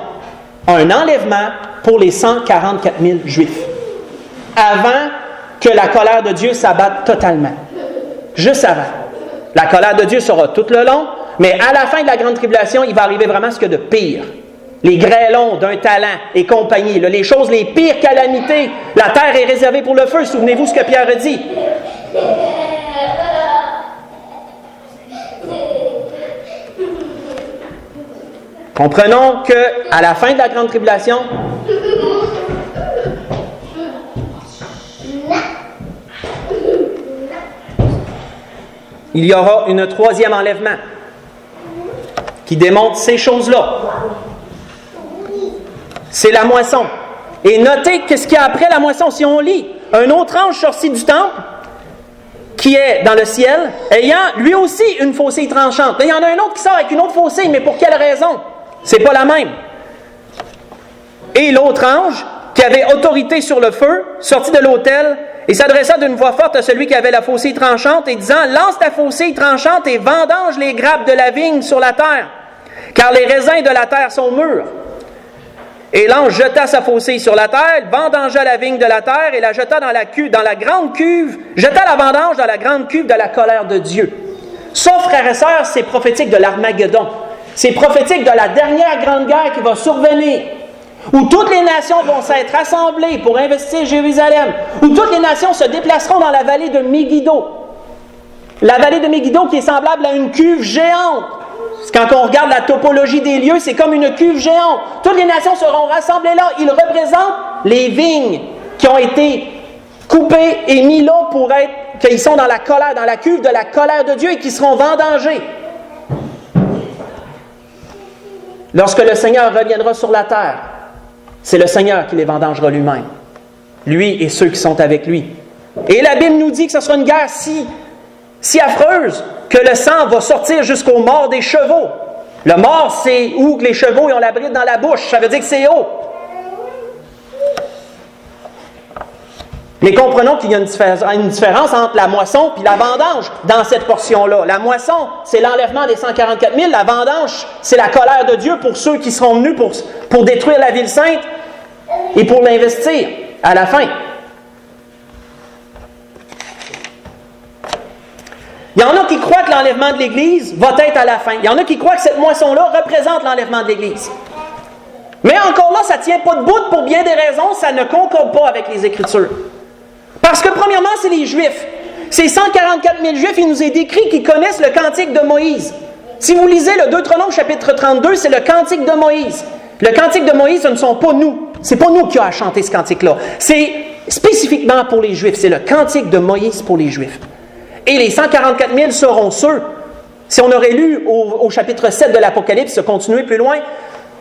un enlèvement pour les 144 000 Juifs, avant que la colère de Dieu s'abatte totalement. Juste avant. La colère de Dieu sera tout le long, mais à la fin de la grande tribulation, il va arriver vraiment ce qu'il y a de pire. Les grêlons d'un talent et compagnie, là, les choses, les pires calamités. La terre est réservée pour le feu. Souvenez-vous ce que Pierre a dit. Comprenons qu'à la fin de la grande tribulation, il y aura un troisième enlèvement qui démontre ces choses-là. C'est la moisson. Et notez qu'est-ce qu'il y a après la moisson. Si on lit, un autre ange sorti du temple, qui est dans le ciel, ayant lui aussi une faucille tranchante. Là, il y en a un autre qui sort avec une autre faucille, mais pour quelle raison? C'est pas la même. Et l'autre ange, qui avait autorité sur le feu, sortit de l'autel et s'adressa d'une voix forte à celui qui avait la faucille tranchante et disant, « Lance ta faucille tranchante et vendange les grappes de la vigne sur la terre, car les raisins de la terre sont mûrs. » Et l'ange jeta sa faucille sur la terre, vendangea la vigne de la terre et la jeta dans la grande cuve, jeta la vendange dans la grande cuve de la colère de Dieu. Ça, frères et sœurs, c'est prophétique de l'Armageddon. C'est prophétique de la dernière grande guerre qui va survenir, où toutes les nations vont s'être rassemblées pour investir Jérusalem, où toutes les nations se déplaceront dans la vallée de Megiddo. La vallée de Megiddo qui est semblable à une cuve géante. Quand on regarde la topologie des lieux, c'est comme une cuve géante. Toutes les nations seront rassemblées là. Ils représentent les vignes qui ont été coupées et mis là pour être, qu'ils sont dans la colère, dans la cuve de la colère de Dieu et qui seront vendangés. Lorsque le Seigneur reviendra sur la terre, c'est le Seigneur qui les vendangera lui-même. Lui et ceux qui sont avec lui. Et la Bible nous dit que ce sera une guerre si affreuse que le sang va sortir jusqu'aux morts des chevaux. Le mort, c'est où que les chevaux ils ont la bride dans la bouche. Ça veut dire que c'est haut. Mais comprenons qu'il y a une différence entre la moisson et la vendange dans cette portion-là. La moisson, c'est l'enlèvement des 144 000. La vendange, c'est la colère de Dieu pour ceux qui seront venus pour détruire la ville sainte et pour l'investir à la fin. Il y en a qui croient que l'enlèvement de l'Église va être à la fin. Il y en a qui croient que cette moisson-là représente l'enlèvement de l'Église. Mais encore là, ça ne tient pas debout pour bien des raisons, ça ne concorde pas avec les Écritures. Parce que premièrement, c'est les Juifs. Ces 144 000 Juifs, il nous est décrit qu'ils connaissent le cantique de Moïse. Si vous lisez le Deutéronome chapitre 32, c'est le cantique de Moïse. Le cantique de Moïse, ce ne sont pas nous. Ce n'est pas nous qui avons à chanter ce cantique-là. C'est spécifiquement pour les Juifs. C'est le cantique de Moïse pour les Juifs. Et les 144 000 seront ceux, si on aurait lu au chapitre 7 de l'Apocalypse, continuer plus loin,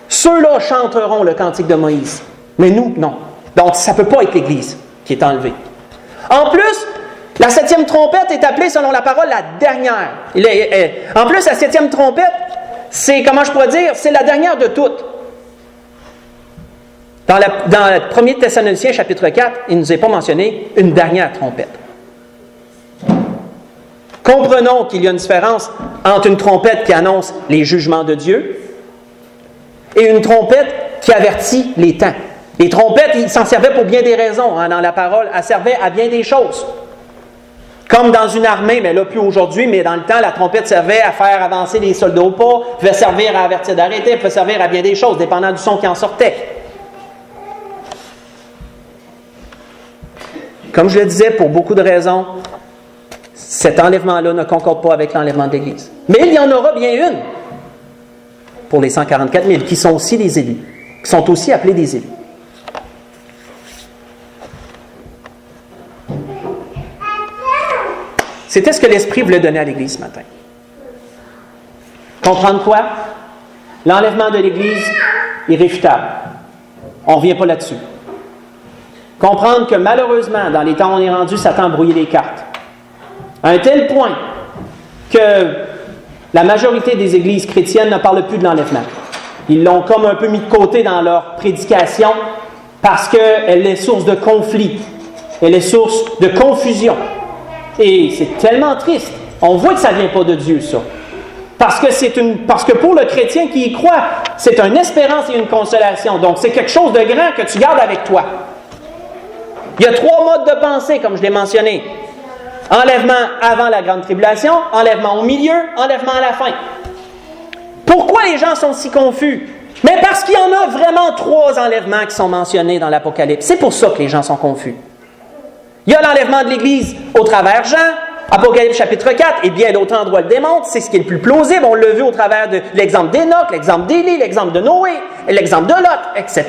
ceux-là chanteront le cantique de Moïse. Mais nous, non. Donc, ça ne peut pas être l'Église qui est enlevée. En plus, la 7e trompette est appelée, selon la parole, la dernière. En plus, la 7e trompette, c'est, comment je pourrais dire, c'est la dernière de toutes. Dans le 1er Thessaloniciens, chapitre 4, il ne nous est pas mentionné une dernière trompette. Comprenons qu'il y a une différence entre une trompette qui annonce les jugements de Dieu et une trompette qui avertit les temps. Les trompettes, ils s'en servaient pour bien des raisons. Dans la parole, elles servaient à bien des choses. Comme dans une armée, mais là, plus aujourd'hui, mais dans le temps, la trompette servait à faire avancer les soldats au pas, pouvait servir à avertir d'arrêter, pouvait servir à bien des choses, dépendant du son qui en sortait. Comme je le disais, pour beaucoup de raisons, cet enlèvement-là ne concorde pas avec l'enlèvement de l'Église. Mais il y en aura bien une pour les 144 000, qui sont aussi des élus, qui sont aussi appelés des élus. C'était ce que l'Esprit voulait donner à l'Église ce matin. Comprendre quoi? L'enlèvement de l'Église est irréfutable. On ne revient pas là-dessus. Comprendre que malheureusement, dans les temps où on est rendu, Satan a brouillé les cartes. À un tel point que la majorité des églises chrétiennes ne parlent plus de l'enlèvement. Ils l'ont comme un peu mis de côté dans leur prédication parce qu'elle est source de conflit. Elle est source de confusion. Et c'est tellement triste. On voit que ça ne vient pas de Dieu, ça. Parce que pour le chrétien qui y croit, c'est une espérance et une consolation. Donc, c'est quelque chose de grand que tu gardes avec toi. Il y a 3 modes de pensée, comme je l'ai mentionné. Enlèvement avant la grande tribulation, enlèvement au milieu, enlèvement à la fin. Pourquoi les gens sont si confus? Mais parce qu'il y en a vraiment 3 enlèvements qui sont mentionnés dans l'Apocalypse. C'est pour ça que les gens sont confus. Il y a l'enlèvement de l'Église au travers Jean, Apocalypse chapitre 4, et bien d'autres endroits le démontrent, c'est ce qui est le plus plausible. On l'a vu au travers de l'exemple d'Enoch, l'exemple d'Élie, l'exemple de Noé, l'exemple de Lot, etc.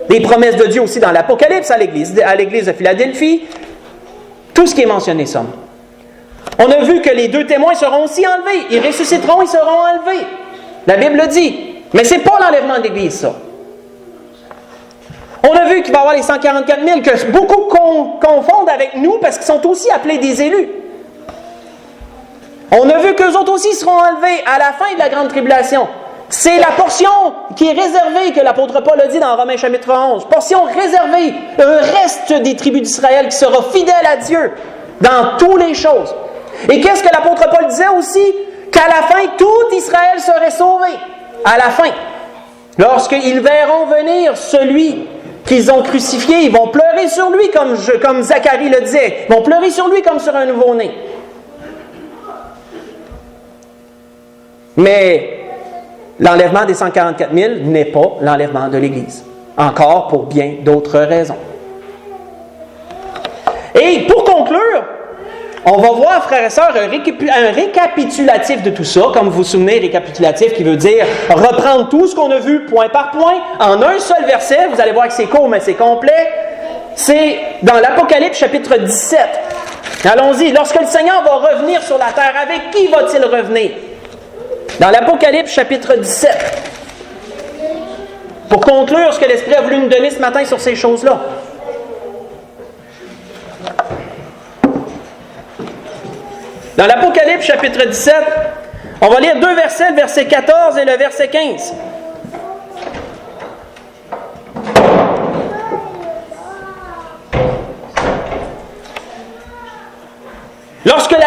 Les promesses de Dieu aussi dans l'Apocalypse à l'Église de Philadelphie. Tout ce qui est mentionné, ça. On a vu que les 2 témoins seront aussi enlevés. Ils ressusciteront, ils seront enlevés. La Bible le dit. Mais ce n'est pas l'enlèvement de l'Église, ça. On a vu qu'il va y avoir les 144 000 que beaucoup confondent avec nous parce qu'ils sont aussi appelés des élus. On a vu qu'eux autres aussi seront enlevés à la fin de la grande tribulation. C'est la portion qui est réservée, que l'apôtre Paul a dit dans Romains chapitre 11. Portion réservée, un reste des tribus d'Israël qui sera fidèle à Dieu dans toutes les choses. Et qu'est-ce que l'apôtre Paul disait aussi? Qu'à la fin, tout Israël serait sauvé. À la fin. Lorsqu'ils verront venir celui qu'ils ont crucifié, ils vont pleurer sur lui, comme Zacharie le disait. Ils vont pleurer sur lui comme sur un nouveau-né. Mais l'enlèvement des 144 000 n'est pas l'enlèvement de l'Église. Encore pour bien d'autres raisons. Et pour conclure, on va voir, frères et sœurs, un récapitulatif de tout ça. Comme vous vous souvenez, récapitulatif qui veut dire reprendre tout ce qu'on a vu point par point en un seul verset. Vous allez voir que c'est court, mais c'est complet. C'est dans l'Apocalypse chapitre 17. Allons-y. Lorsque le Seigneur va revenir sur la terre, avec qui va-t-il revenir? Dans l'Apocalypse chapitre 17. Pour conclure ce que l'Esprit a voulu nous donner ce matin sur ces choses-là. Dans l'Apocalypse chapitre 17, on va lire 2 versets, le verset 14 et le verset 15.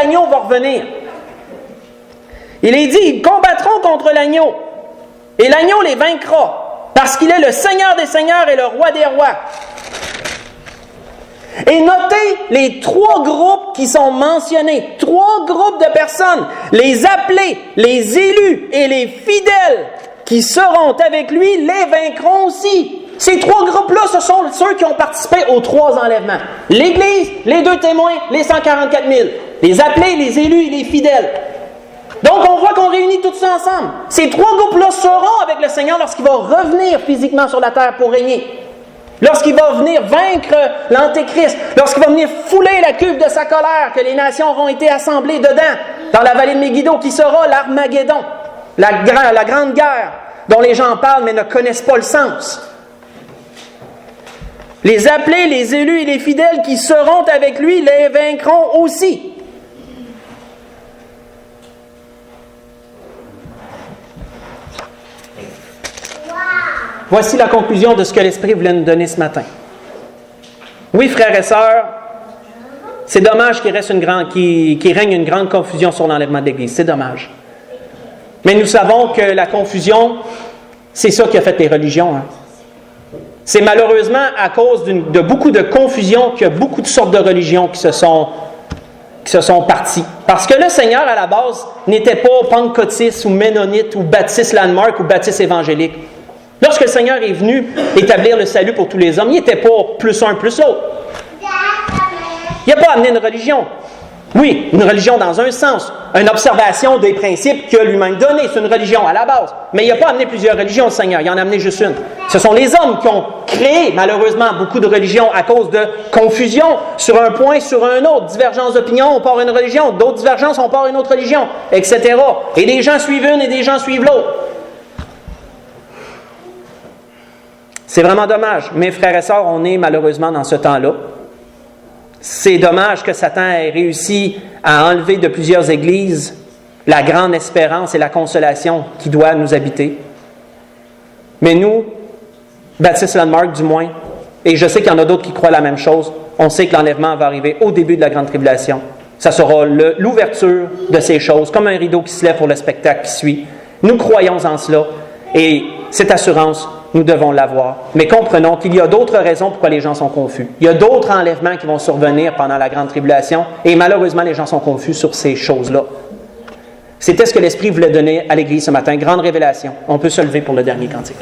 l'agneau va revenir. Il est dit, ils combattront contre l'agneau, et l'agneau les vaincra, parce qu'il est le Seigneur des seigneurs et le Roi des rois. Et notez les 3 groupes qui sont mentionnés, 3 groupes de personnes, les appelés, les élus et les fidèles qui seront avec lui, les vaincront aussi. Ces 3 groupes-là, ce sont ceux qui ont participé aux 3 enlèvements. L'Église, les 2 témoins, les 144 000. Les appelés, les élus et les fidèles. Donc, on voit qu'on réunit tout ça ensemble. Ces 3 groupes-là seront avec le Seigneur lorsqu'il va revenir physiquement sur la terre pour régner. Lorsqu'il va venir vaincre l'Antéchrist. Lorsqu'il va venir fouler la cuve de sa colère, que les nations auront été assemblées dedans, dans la vallée de Megiddo, qui sera l'Armageddon. La grande guerre dont les gens parlent mais ne connaissent pas le sens. Les appelés, les élus et les fidèles qui seront avec lui les vaincront aussi. Voici la conclusion de ce que l'Esprit voulait nous donner ce matin. Oui, frères et sœurs, c'est dommage qu'il règne une grande confusion sur l'enlèvement de l'Église. C'est dommage. Mais nous savons que la confusion, c'est ça qui a fait les religions. C'est malheureusement à cause de beaucoup de confusion qu'il y a beaucoup de sortes de religions qui se sont parties. Parce que le Seigneur, à la base, n'était pas pentecôtiste ou ménonite ou baptiste landmark ou baptiste évangélique. Lorsque le Seigneur est venu établir le salut pour tous les hommes, il n'était pas plus un, plus l'autre. Il n'a pas amené une religion. Oui, une religion dans un sens, une observation des principes qu'il a lui-même donnés. C'est une religion à la base. Mais il n'a pas amené plusieurs religions, le Seigneur. Il en a amené juste une. Ce sont les hommes qui ont créé, malheureusement, beaucoup de religions à cause de confusion sur un point, sur un autre. Divergence d'opinion, on part une religion. D'autres divergences, on part une autre religion, etc. Et des gens suivent une et des gens suivent l'autre. C'est vraiment dommage. Mes frères et sœurs, on est malheureusement dans ce temps-là. C'est dommage que Satan ait réussi à enlever de plusieurs églises la grande espérance et la consolation qui doit nous habiter. Mais nous, Baptiste Landmark du moins, et je sais qu'il y en a d'autres qui croient la même chose, on sait que l'enlèvement va arriver au début de la grande tribulation. Ça sera l'ouverture de ces choses, comme un rideau qui se lève pour le spectacle qui suit. Nous croyons en cela, et cette assurance, nous devons l'avoir. Mais comprenons qu'il y a d'autres raisons pourquoi les gens sont confus. Il y a d'autres enlèvements qui vont survenir pendant la grande tribulation, et malheureusement, les gens sont confus sur ces choses-là. C'était ce que l'Esprit voulait donner à l'Église ce matin. Grande révélation. On peut se lever pour le dernier cantique.